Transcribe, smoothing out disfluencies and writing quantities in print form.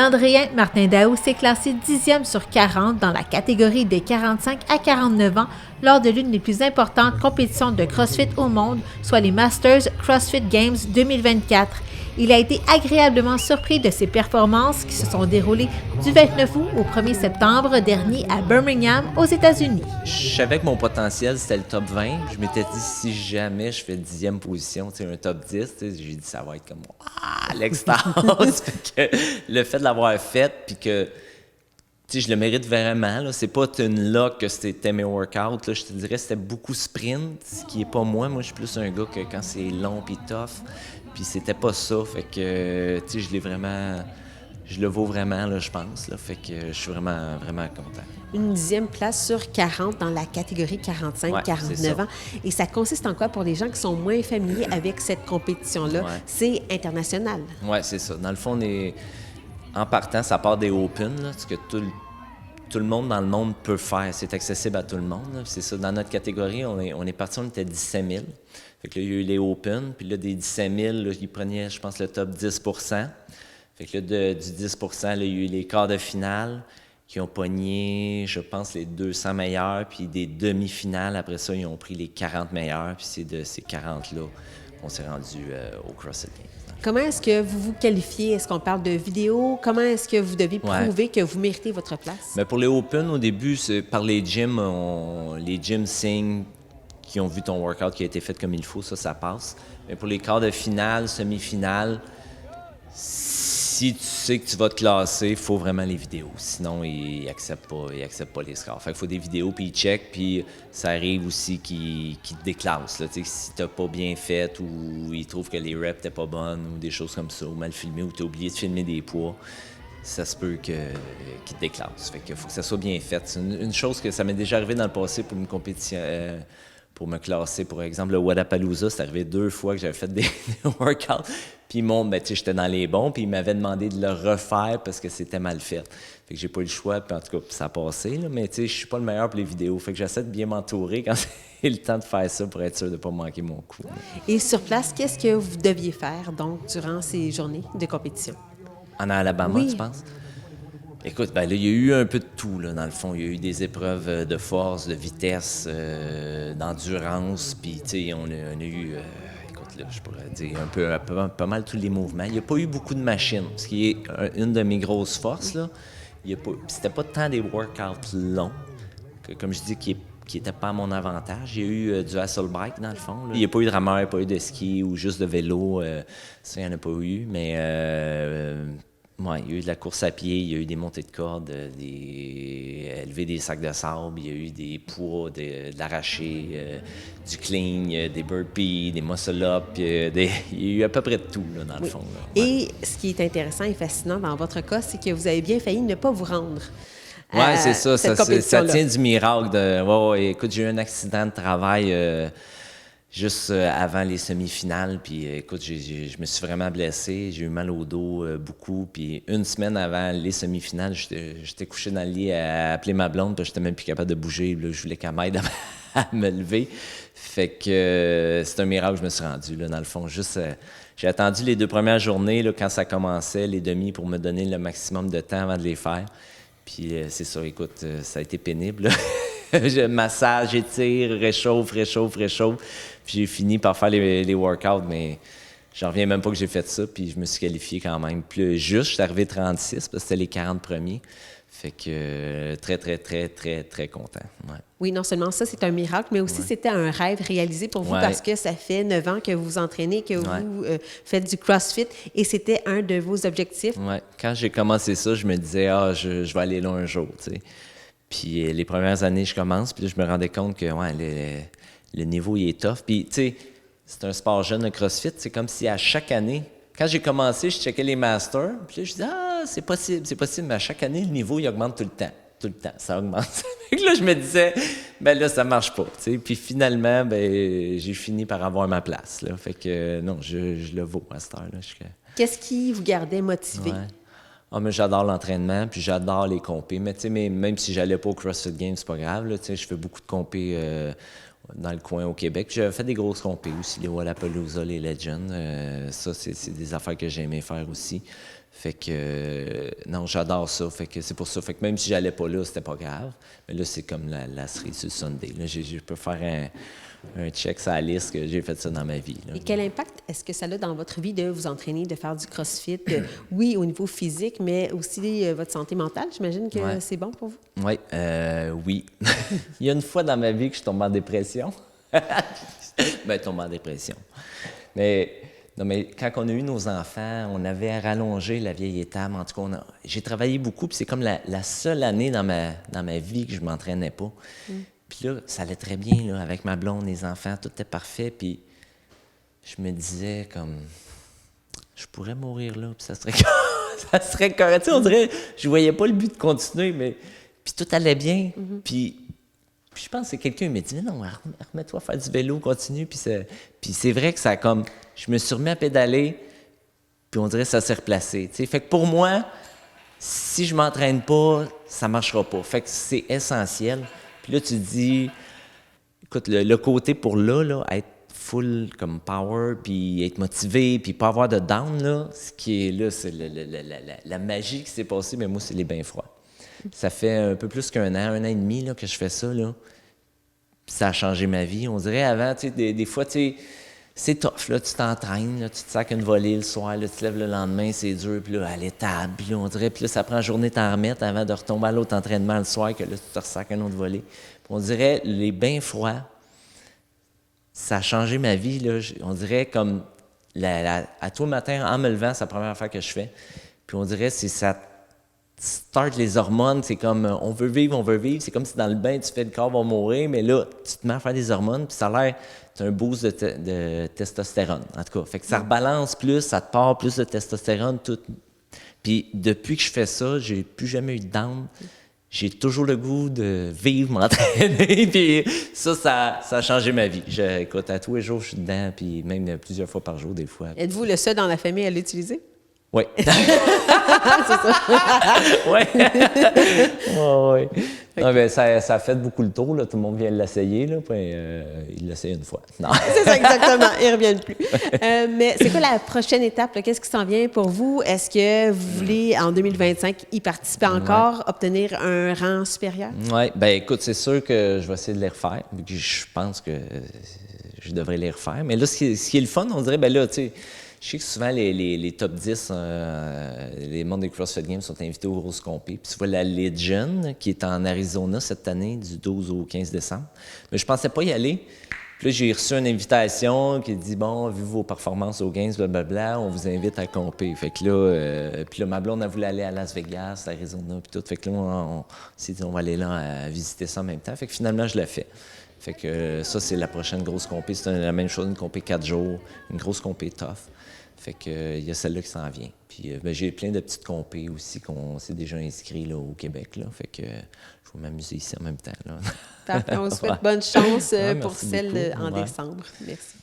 L'Andréen Martin Daou s'est classé 10e sur 40 dans la catégorie des 45 à 49 ans lors de l'une des plus importantes compétitions de CrossFit au monde, soit les Masters CrossFit Games 2024. Il a été agréablement surpris de ses performances qui se sont déroulées du 29 août au 1er septembre dernier à Birmingham, aux États-Unis. Je savais que mon potentiel, c'était le top 20. Je m'étais dit, si jamais je fais 10e position, un top 10, j'ai dit, ça va être comme l'extase. Fait que le fait de l'avoir fait, puis que je le mérite vraiment. Là. C'est pas une luck que c'était mes workouts. Là. Je te dirais que c'était beaucoup sprint, ce qui est pas moi. Moi, je suis plus un gars que quand c'est long puis tough. Puis c'était pas ça. Fait que, je le vaux vraiment, là, je pense. Là. Fait que je suis vraiment, vraiment content. Une 10e place sur 40 dans la catégorie 45-49 ans. Et ça consiste en quoi pour les gens qui sont moins familiers avec cette compétition-là? Ouais. C'est international. Oui, c'est ça. Dans le fond, en partant, ça part des Open, là, ce que tout le monde dans le monde peut faire. C'est accessible à tout le monde. Là. C'est ça. Dans notre catégorie, on est parti, on était 17 000. Fait que là, il y a eu les Open. Puis là, des 17 000, là, ils prenaient, je pense, le top 10 %. Fait que là, du 10 % là, il y a eu les quarts de finale qui ont pogné, je pense, les 200 meilleurs. Puis des demi-finales, après ça, ils ont pris les 40 meilleurs. Puis c'est de ces 40-là qu'on s'est rendu au CrossFit Games. Comment est-ce que vous vous qualifiez? Est-ce qu'on parle de vidéo? Comment est-ce que vous devez prouver que vous méritez votre place? Bien, pour les Open, au début, c'est par les gyms. Les gyms signent qui ont vu ton workout qui a été fait comme il faut, ça passe. Mais pour les quarts de finale, semi-finale, si tu sais que tu vas te classer, il faut vraiment les vidéos. Sinon, ils acceptent pas les scores. Fait qu'il faut des vidéos, puis ils checkent, puis ça arrive aussi qu'ils te déclassent. Là. Si t'as pas bien fait ou ils trouvent que les reps n'étaient pas bonnes ou des choses comme ça, ou mal filmé, ou t'as oublié de filmer des poids, ça se peut qu'ils te déclassent. Fait qu'il faut que ça soit bien fait. C'est une chose que ça m'est déjà arrivé dans le passé pour une compétition... pour me classer, par exemple, le Wodapalooza, c'est arrivé 2 fois que j'avais fait des workouts. Puis j'étais dans les bons, puis ils m'avaient demandé de le refaire parce que c'était mal fait. Fait que j'ai pas eu le choix, puis en tout cas, ça a passé. Là, mais je suis pas le meilleur pour les vidéos. Fait que j'essaie de bien m'entourer quand c'est le temps de faire ça pour être sûr de pas manquer mon coup. Et sur place, qu'est-ce que vous deviez faire, donc, durant ces journées de compétition? En Alabama, tu penses? Écoute, là, il y a eu un peu de tout, là, dans le fond. Il y a eu des épreuves de force, de vitesse, d'endurance, puis, on a eu, écoute, là, je pourrais dire un peu, pas mal tous les mouvements. Il n'y a pas eu beaucoup de machines, ce qui est une de mes grosses forces, là. C'était pas tant des workouts longs, comme je dis, qui n'était pas à mon avantage. Il y a eu du hustle bike, dans le fond. Là. Il n'y a pas eu de rameur, il n'y a pas eu de ski ou juste de vélo. Ça, il n'y en a pas eu, mais... il y a eu de la course à pied, il y a eu des montées de cordes, élever des sacs de sable, il y a eu des poids, de l'arraché, du clean, des burpees, des muscle-up, il y a eu à peu près de tout, là, dans le fond. Là. Et ce qui est intéressant et fascinant dans votre cas, c'est que vous avez bien failli ne pas vous rendre. Oui, c'est ça. Ça tient du miracle. Écoute, j'ai eu un accident de travail juste avant les semi-finales, puis écoute, je me suis vraiment blessé, j'ai eu mal au dos beaucoup, puis une semaine avant les semi-finales, j'étais couché dans le lit à appeler ma blonde, puis j'étais même plus capable de bouger, là, je voulais qu'elle m'aide à me lever. Fait que c'est un miracle que je me suis rendu, là, dans le fond. Juste, j'ai attendu les 2 premières journées, là, quand ça commençait, les demi, pour me donner le maximum de temps avant de les faire. Puis c'est ça, écoute, ça a été pénible, là. Je massage, étire, réchauffe. Puis j'ai fini par faire les workouts, mais j'en reviens même pas que j'ai fait ça. Puis je me suis qualifié quand même. Puis juste, je suis arrivé 36 parce que c'était les 40 premiers. Fait que très content. Ouais. Oui, non seulement ça, c'est un miracle, mais aussi c'était un rêve réalisé pour vous parce que ça fait 9 ans que vous vous entraînez, que vous faites du CrossFit et c'était un de vos objectifs. Oui. Quand j'ai commencé ça, je me disais, je vais aller là un jour, tu sais. Puis les premières années, je commence, puis là, je me rendais compte que le niveau, il est tough. Puis, tu sais, c'est un sport jeune, le CrossFit. C'est comme si à chaque année, quand j'ai commencé, je checkais les masters, puis là, je disais, c'est possible, mais à chaque année, le niveau, il augmente tout le temps, ça augmente. Fait que là, je me disais, là, ça marche pas, tu sais. Puis finalement, j'ai fini par avoir ma place, là. Fait que non, je le vaux à cette heure-là. Qu'est-ce qui vous gardait motivé? Ouais. Mais j'adore l'entraînement, puis j'adore les compés. Mais tu sais, même si j'allais pas au CrossFit Games, c'est pas grave. Là, je fais beaucoup de compés dans le coin au Québec. J'avais fait des grosses compés aussi, les Wodapalooza, les Legends. Ça, c'est des affaires que j'aimais faire aussi. Fait que, non, j'adore ça. Fait que c'est pour ça. Fait que même si j'allais pas là, c'était pas grave. Mais là, c'est comme la cerise sur le sundae. Là, je peux faire un check sur la liste que j'ai fait ça dans ma vie. Là. Et quel impact est-ce que ça a dans votre vie de vous entraîner, de faire du CrossFit? Oui, au niveau physique, mais aussi votre santé mentale. J'imagine que c'est bon pour vous? Oui, oui. Il y a une fois dans ma vie que je tombe en dépression. Ben, tombe en dépression. Mais... Non, mais quand on a eu nos enfants, on avait rallongé la vieille étable. En tout cas, j'ai travaillé beaucoup, puis c'est comme la seule année dans ma vie que je ne m'entraînais pas. Puis là, ça allait très bien, là, avec ma blonde, les enfants, tout était parfait. Puis je me disais, comme, je pourrais mourir là, puis ça serait, ça serait correct. Tu sais, on dirait, je voyais pas le but de continuer, mais puis tout allait bien. Puis je pense que quelqu'un m'a dit, mais non, remets-toi à faire du vélo, continue. Puis c'est vrai que ça a comme... Je me suis remis à pédaler, puis on dirait que ça s'est replacé. T'sais. Fait que pour moi, si je m'entraîne pas, ça marchera pas. Fait que c'est essentiel. Puis là, tu te dis, écoute, le côté pour là, être full comme power, puis être motivé, puis pas avoir de down, là, ce qui est là, c'est la magie qui s'est passée, mais moi, c'est les bains froids. Ça fait un peu plus un an et demi là, que je fais ça, là. Puis ça a changé ma vie. On dirait avant, tu sais, des fois, tu sais, c'est tough, là, tu t'entraînes, là, tu te sacs une volée le soir, là, tu te lèves le lendemain, c'est dur, puis là, à l'étable, puis là, on dirait, puis là, ça prend une journée de t'en remettre avant de retomber à l'autre entraînement le soir, que là, tu te ressacs un autre volée. Puis on dirait, les bains froids, ça a changé ma vie, là. On dirait comme, à tout le matin, en me levant, c'est la première affaire que je fais. Puis on dirait, c'est ça start les hormones, c'est comme, on veut vivre. C'est comme si dans le bain, tu fais le corps va mourir, mais là, tu te mets à faire des hormones, puis ça a l'air, tu as un boost de testostérone, en tout cas. Fait que ça rebalance plus, ça te part plus de testostérone, tout. Puis depuis que je fais ça, j'ai plus jamais eu de down. J'ai toujours le goût de vivre, m'entraîner, puis ça a changé ma vie. Écoute, à tous les jours, je suis dedans, puis même plusieurs fois par jour, des fois. Êtes-vous le seul dans la famille à l'utiliser? Oui. C'est ça. Oui. Oh, oui. Non, ben, ça a fait beaucoup le tour. Là. Tout le monde vient l'essayer. Là, puis, il l'essaye une fois. Non. C'est ça, exactement. Ils ne reviennent plus. Mais c'est quoi la prochaine étape? Là? Qu'est-ce qui s'en vient pour vous? Est-ce que vous voulez, en 2025, y participer encore, obtenir un rang supérieur? Oui. Bien, écoute, c'est sûr que je vais essayer de les refaire. Je pense que je devrais les refaire. Mais là, ce qui est le fun, on dirait, ben là, tu sais, je sais que souvent, les top 10, les mondes des CrossFit Games sont invités aux grosses compés. Puis tu vois la Legion, qui est en Arizona cette année, du 12 au 15 décembre. Mais je pensais pas y aller. Puis là, j'ai reçu une invitation qui dit, bon, vu vos performances aux Games, blablabla, on vous invite à compé. Fait que là, puis là, ma blonde a voulu aller à Las Vegas, à Arizona, puis tout. Fait que là, on s'est dit, on va aller là à visiter ça en même temps. Fait que finalement, je l'ai fait. Fait que ça, c'est la prochaine grosse compé. C'est la même chose, une compé 4 jours, une grosse compé tough. Fait que il y a celle-là qui s'en vient. Puis ben, j'ai plein de petites compés aussi qu'on s'est déjà inscrits là, au Québec. Là. Fait que je vais m'amuser ici en même temps. Là. Parfait. On vous souhaite bonne chance pour merci celle beaucoup. en décembre. Merci.